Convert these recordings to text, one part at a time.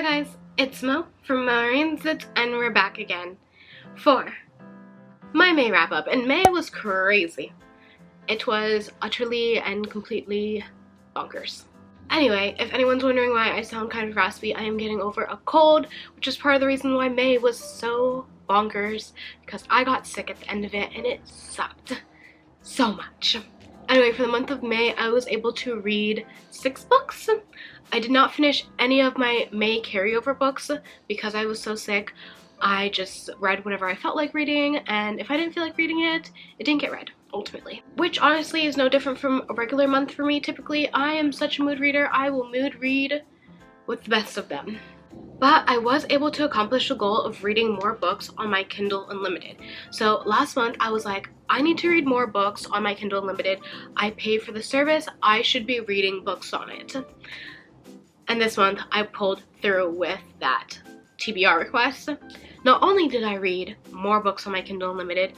Hi guys, it's Mo from Marines and we're back again for my May wrap up. And May was crazy. It was utterly and completely bonkers. Anyway, if anyone's wondering why I sound kind of raspy, I am getting over a cold, which is part of the reason why May was so bonkers, because I got sick at the end of it and it sucked so much. Anyway, for the month of May, I was able to read 6 books. I did not finish any of my May carryover books because I was so sick. I just read whatever I felt like reading, and if I didn't feel like reading it, it didn't get read, ultimately. Which honestly is no different from a regular month for me. Typically, I am such a mood reader. I will mood read with the best of them. But I was able to accomplish the goal of reading more books on my Kindle Unlimited. So last month I was like, I need to read more books on my Kindle Unlimited. I pay for the service. I should be reading books on it. And this month I pulled through with that TBR request. Not only did I read more books on my Kindle Unlimited,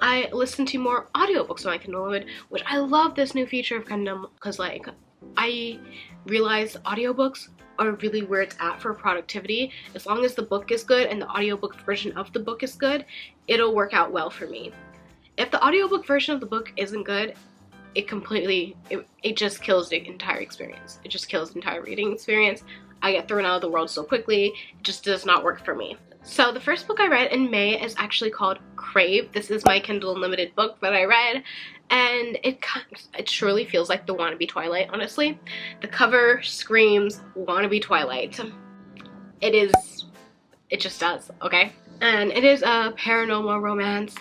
I listened to more audiobooks on my Kindle Unlimited, which I love this new feature of Kindle because like I realized audiobooks are really where it's at for productivity. As long as the book is good and the audiobook version of the book is good, it'll work out well for me. If the audiobook version of the book isn't good, it just kills the entire experience. It just kills the entire reading experience. I get thrown out of the world so quickly. It just does not work for me. So the first book I read in May is actually called Crave. This is my Kindle Unlimited book that I read, and it surely feels like the wannabe Twilight, honestly. The cover screams wannabe Twilight. It just does, okay? And it is a paranormal romance.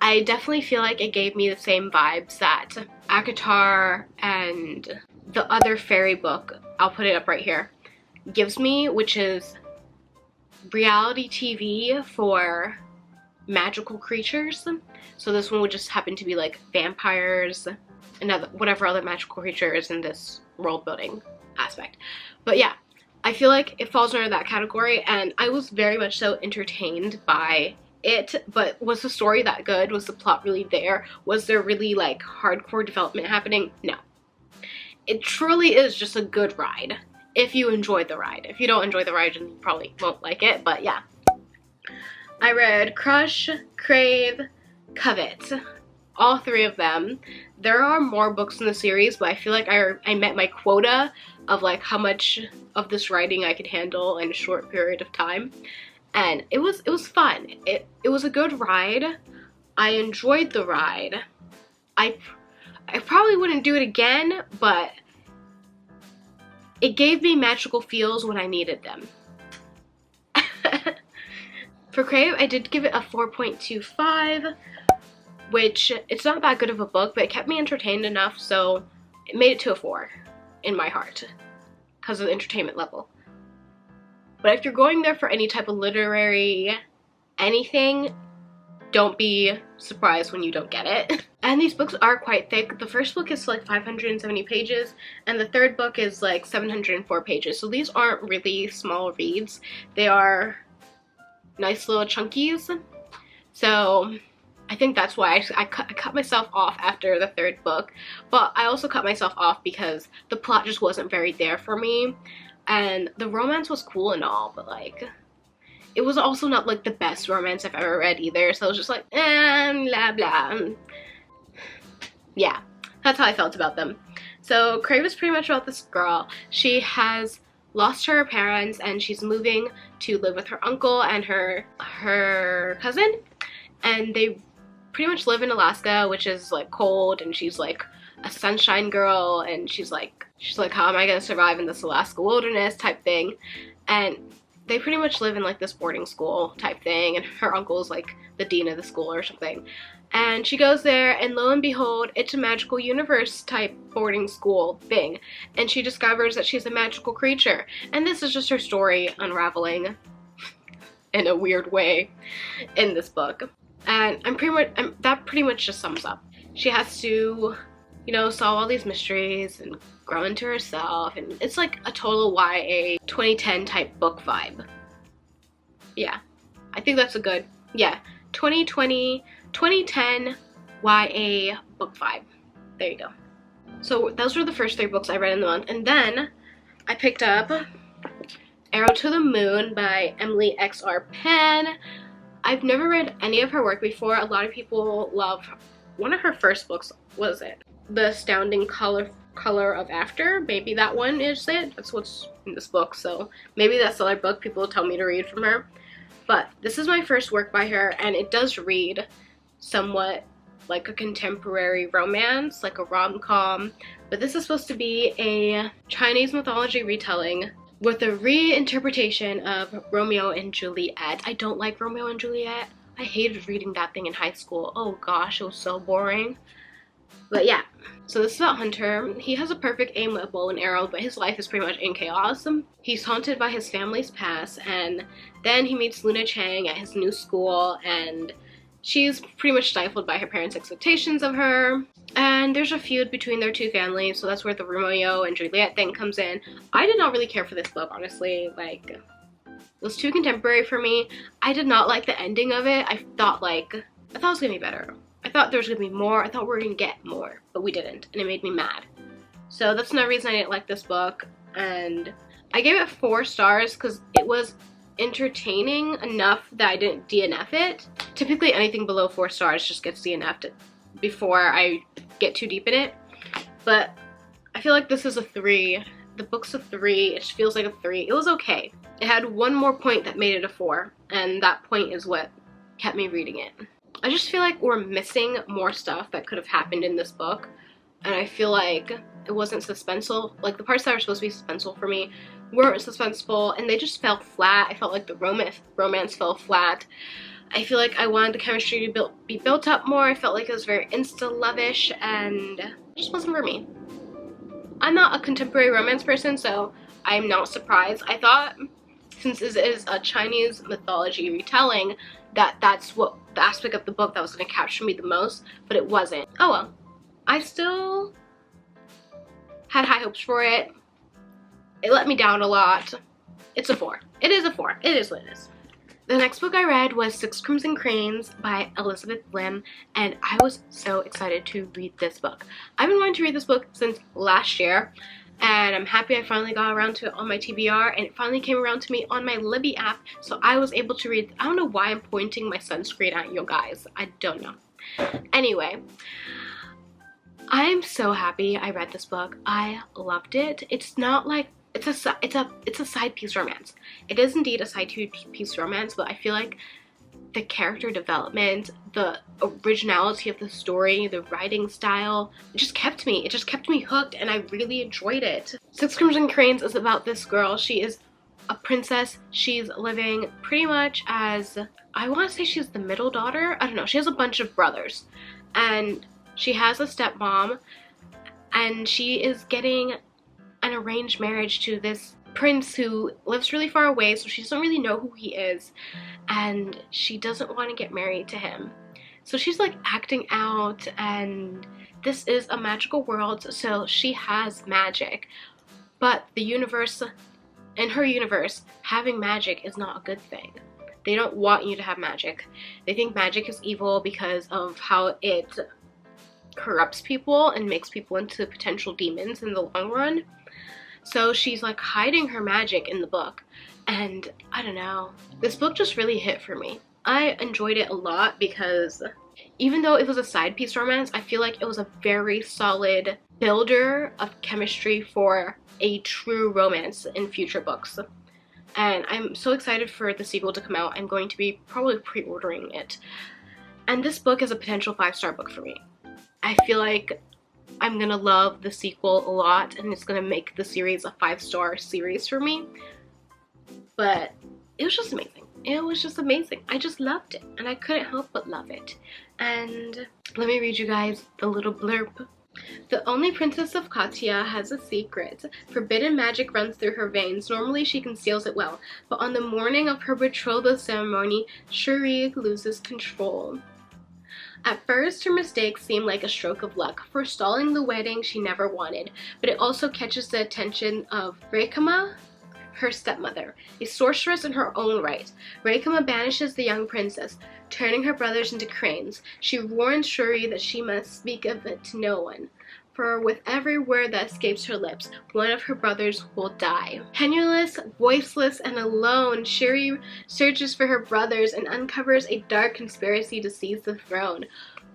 I definitely feel like it gave me the same vibes that ACOTAR and the other fairy book, I'll put it up right here, gives me, which is reality TV for magical creatures. So this one would just happen to be like vampires and whatever other magical creature is in this world building aspect. But yeah, I feel like it falls under that category, and I was very much so entertained by it. But was the story that good? Was the plot really there? Was there really like hardcore development happening? No. It truly is just a good ride if you enjoy the ride. If you don't enjoy the ride, then you probably won't like it, but yeah. I read Crush, Crave, Covet, all 3 of them. There are more books in the series, but I feel like I met my quota of like how much of this writing I could handle in a short period of time. And it was fun. It was a good ride. I enjoyed the ride. I probably wouldn't do it again, but it gave me magical feels when I needed them. For Crave, I did give it a 4.25, which it's not that good of a book, but it kept me entertained enough, so it made it to a 4 in my heart because of the entertainment level. But if you're going there for any type of literary anything, don't be surprised when you don't get it. And these books are quite thick. The first book is like 570 pages, and the third book is like 704 pages. So these aren't really small reads. They are nice little chunkies. So I think that's why I cut myself off after the third book. But I also cut myself off because the plot just wasn't very there for me. And the romance was cool and all, but like, it was also not like the best romance I've ever read either. So I was just like, blah blah. Yeah, that's how I felt about them. So Crave is pretty much about this girl. She has lost her parents and she's moving to live with her uncle and her cousin. And they pretty much live in Alaska, which is like cold, and she's like a sunshine girl, and she's like, how am I gonna survive in this Alaska wilderness type thing? And they pretty much live in like this boarding school type thing, and her uncle's like the dean of the school or something. And she goes there, and lo and behold, it's a magical universe type boarding school thing, and she discovers that she's a magical creature. And this is just her story unraveling in a weird way in this book. And that pretty much just sums up. She has to, you know, solve all these mysteries and grow into herself, and it's like a total YA 2010 type book vibe. Yeah, I think that's a good, 2010 YA book vibe. There you go. So those were the first 3 books I read in the month, and then I picked up Arrow to the Moon by Emily X.R. Penn. I've never read any of her work before. A lot of people love one of her first books. Was it The Astounding Color of After? Maybe that one is it. That's what's in this book, so maybe that's the other book people tell me to read from her. But this is my first work by her, and it does read somewhat like a contemporary romance, like a rom-com, but this is supposed to be a Chinese mythology retelling with a reinterpretation of Romeo and Juliet. I don't like Romeo and Juliet. I hated reading that thing in high school. Oh gosh, it was so boring. But yeah, so this is about Hunter. He has a perfect aim with a bow and arrow, but his life is pretty much in chaos. He's haunted by his family's past, and then he meets Luna Chang at his new school, and she's pretty much stifled by her parents' expectations of her. And there's a feud between their two families, so that's where the Romeo and Juliet thing comes in. I did not really care for this book, honestly. Like, it was too contemporary for me. I did not like the ending of it. I thought it was gonna be better. I thought there was gonna be more. I thought we were gonna get more, but we didn't, and it made me mad. So that's another reason I didn't like this book. And I gave it 4 stars because it was entertaining enough that I didn't DNF it. Typically anything below 4 stars just gets DNF'd before I get too deep in it. But I feel like this is a 3. The book's a 3. It just feels like a 3. It was okay. It had one more point that made it a 4, and that point is what kept me reading it. I just feel like we're missing more stuff that could have happened in this book, and I feel like it wasn't suspenseful. Like, the parts that were supposed to be suspenseful for me weren't suspenseful, and they just fell flat. I felt like the romance fell flat. I feel like I wanted the chemistry to be built up more. I felt like it was very insta-lovish, and it just wasn't for me. I'm not a contemporary romance person, so I'm not surprised. I thought, since this is a Chinese mythology retelling, that's what the aspect of the book that was going to capture me the most, but it wasn't. Oh well. I still had high hopes for it. It let me down a lot. It's a 4. It is a 4. It is what it is. The next book I read was 6 Crimson Cranes by Elizabeth Lim, and I was so excited to read this book. I've been wanting to read this book since last year, and I'm happy I finally got around to it on my TBR, and it finally came around to me on my Libby app, so I was able to read. I don't know why I'm pointing my sunscreen at you guys. I don't know. Anyway, I'm so happy I read this book. I loved it. It's not like it's a side piece romance. It is indeed a side piece romance, but I feel like the character development, the originality of the story, the writing style, it just kept me hooked, and I really enjoyed it. 6 Crimson Cranes is about this girl. She is a princess. She's living pretty much as, I want to say she's the middle daughter. I don't know. She has a bunch of brothers, and she has a stepmom, and she is getting an arranged marriage to this prince who lives really far away, so she doesn't really know who he is, and she doesn't want to get married to him. So she's like acting out, and this is a magical world, so she has magic, but the universe, in her universe, having magic is not a good thing. They don't want you to have magic. They think magic is evil because of how it corrupts people and makes people into potential demons in the long run. So she's like hiding her magic in the book, and I don't know. This book just really hit for me. I enjoyed it a lot because even though it was a side piece romance, I feel like it was a very solid builder of chemistry for a true romance in future books. And I'm so excited for the sequel to come out. I'm going to be probably pre-ordering it. And this book is a potential 5-star book for me. I feel like I'm gonna love the sequel a lot, and it's gonna make the series a 5-star series for me. But it was just amazing. It was just amazing. I just loved it, and I couldn't help but love it. And let me read you guys the little blurb. The only princess of Katia has a secret. Forbidden magic runs through her veins. Normally she conceals it well, but on the morning of her betrothal ceremony, Shuri loses control. At first, her mistakes seem like a stroke of luck, forestalling the wedding she never wanted, but it also catches the attention of Reikama, her stepmother, a sorceress in her own right. Reikama banishes the young princess, turning her brothers into cranes. She warns Shuri that she must speak of it to no one. For with every word that escapes her lips, one of her brothers will die. Penniless, voiceless, and alone, Shiri searches for her brothers and uncovers a dark conspiracy to seize the throne.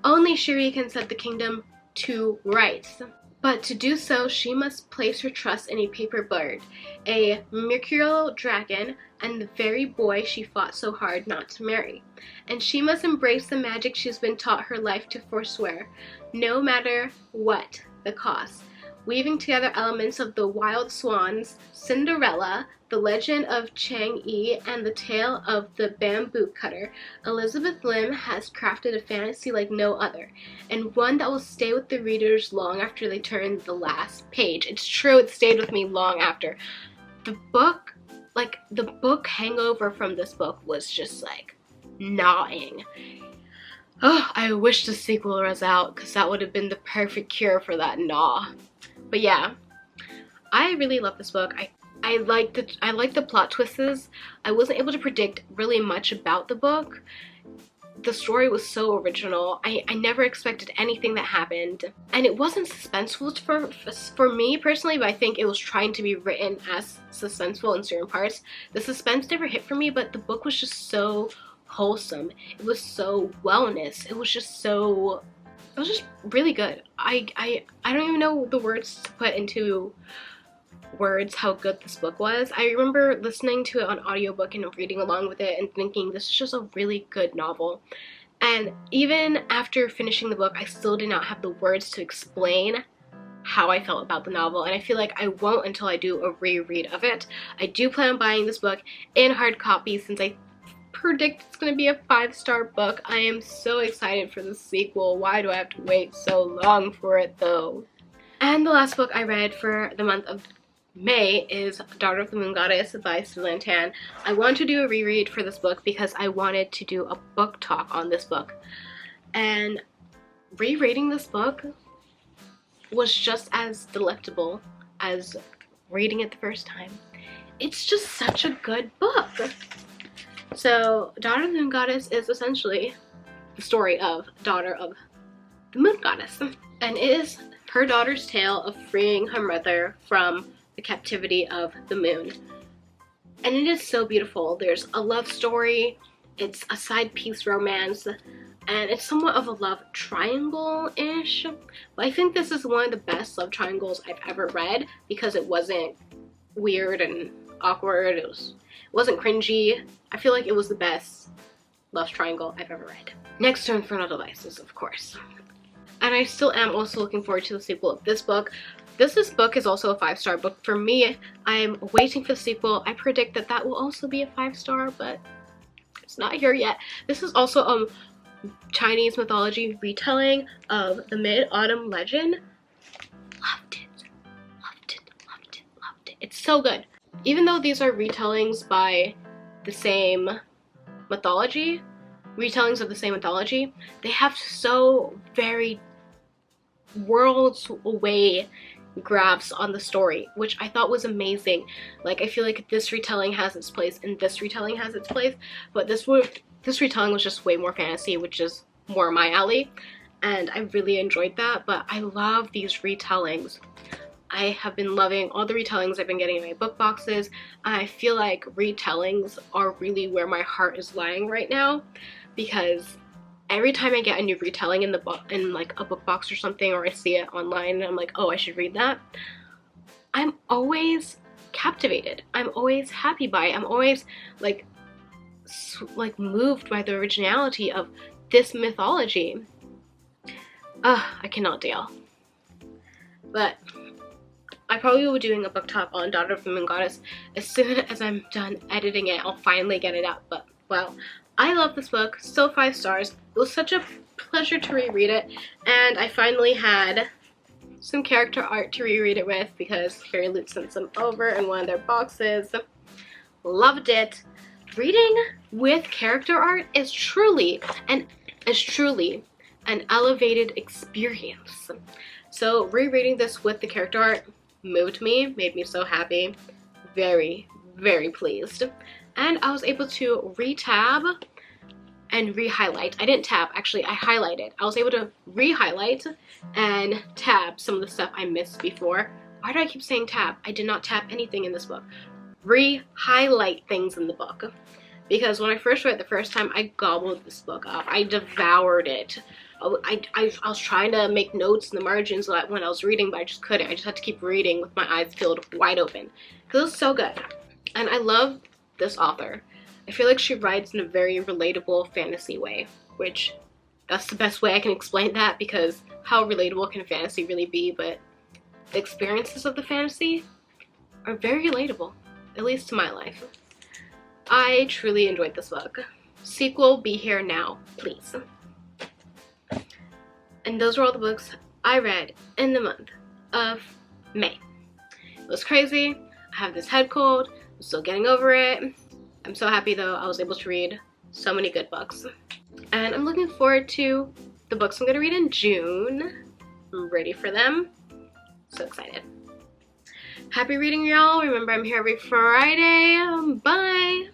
Only Shiri can set the kingdom to rights. But to do so, she must place her trust in a paper bird, a mercurial dragon, and the very boy she fought so hard not to marry. And she must embrace the magic she's been taught her life to forswear, no matter what the cost. Weaving together elements of the Wild Swans, Cinderella, the legend of Chang-Yi, and the tale of the bamboo cutter, Elizabeth Lim has crafted a fantasy like no other, and one that will stay with the readers long after they turn the last page. It's true, it stayed with me long after. The book hangover from this book was just like gnawing. Oh, I wish the sequel was out, because that would have been the perfect cure for that gnaw. But yeah, I really love this book. I like the plot twists. I wasn't able to predict really much about the book. The story was so original. I never expected anything that happened. And it wasn't suspenseful for me personally, but I think it was trying to be written as suspenseful in certain parts. The suspense never hit for me, but the book was just so wholesome. It was so wellness. It was just really good. I don't even know the words to put into words how good this book was. I remember listening to it on audiobook and reading along with it and thinking this is just a really good novel. And even after finishing the book, I still did not have the words to explain how I felt about the novel, and I feel like I won't until I do a reread of it. I do plan on buying this book in hard copy since I predict it's going to be a 5-star book. I am so excited for the sequel. Why do I have to wait so long for it though? And the last book I read for the month of May is Daughter of the Moon Goddess by Celine Tan. I want to do a reread for this book because I wanted to do a book talk on this book. And rereading this book was just as delectable as reading it the first time. It's just such a good book. So, Daughter of the Moon Goddess is essentially the story of Daughter of the Moon Goddess. And it is her daughter's tale of freeing her mother from the captivity of the moon. And it is so beautiful. There's a love story, it's a side piece romance, and it's somewhat of a love triangle-ish. But I think this is one of the best love triangles I've ever read because it wasn't weird and awkward. It wasn't cringy. I feel like it was the best love triangle I've ever read. Next to Infernal Devices, of course. And I still am also looking forward to the sequel of this book. This book is also a 5-star book for me. I'm waiting for the sequel. I predict that that will also be a 5-star, but it's not here yet. This is also a Chinese mythology retelling of the Mid-Autumn Legend. Loved it. Loved it. Loved it. Loved it. It's so good. Even though these are retellings by the same mythology, retellings of the same mythology, they have so very worlds away grasps on the story, which I thought was amazing. Like, I feel like this retelling has its place and this retelling has its place, but this retelling was just way more fantasy, which is more my alley, and I really enjoyed that. But I love these retellings. I have been loving all the retellings I've been getting in my book boxes. I feel like retellings are really where my heart is lying right now, because every time I get a new retelling in the book, in like a book box or something, or I see it online and I'm like, oh, I should read that, I'm always captivated. I'm always happy by it. I'm always like moved by the originality of this mythology. I cannot deal. But I probably will be doing a book talk on Daughter of the Moon Goddess as soon as I'm done editing it. I'll finally get it out. But well, I love this book. Still 5 stars. It was such a pleasure to reread it, and I finally had some character art to reread it with because Fairy Loot sent some over in one of their boxes. Loved it. Reading with character art is truly an elevated experience. So rereading this with the character art moved me, made me so happy. Very, very pleased. And I was able to retab and re-highlight. I didn't tab, actually I highlighted. I was able to re-highlight and tab some of the stuff I missed before. Why do I keep saying tab? I did not tab anything in this book. Re-highlight things in the book. Because when I first read it the first time, I gobbled this book up. I devoured it. I was trying to make notes in the margins when I was reading, but I just couldn't. I just had to keep reading with my eyes peeled wide open. Because it was so good. And I love this author. I feel like she writes in a very relatable fantasy way, which that's the best way I can explain that, because how relatable can fantasy really be? But the experiences of the fantasy are very relatable, at least to my life. I truly enjoyed this book. Sequel, be here now, please. And those were all the books I read in the month of May. It was crazy. I have this head cold. I'm still getting over it. I'm so happy though I was able to read so many good books. And I'm looking forward to the books I'm going to read in June. I'm ready for them. So excited. Happy reading, y'all. Remember, I'm here every Friday. Bye.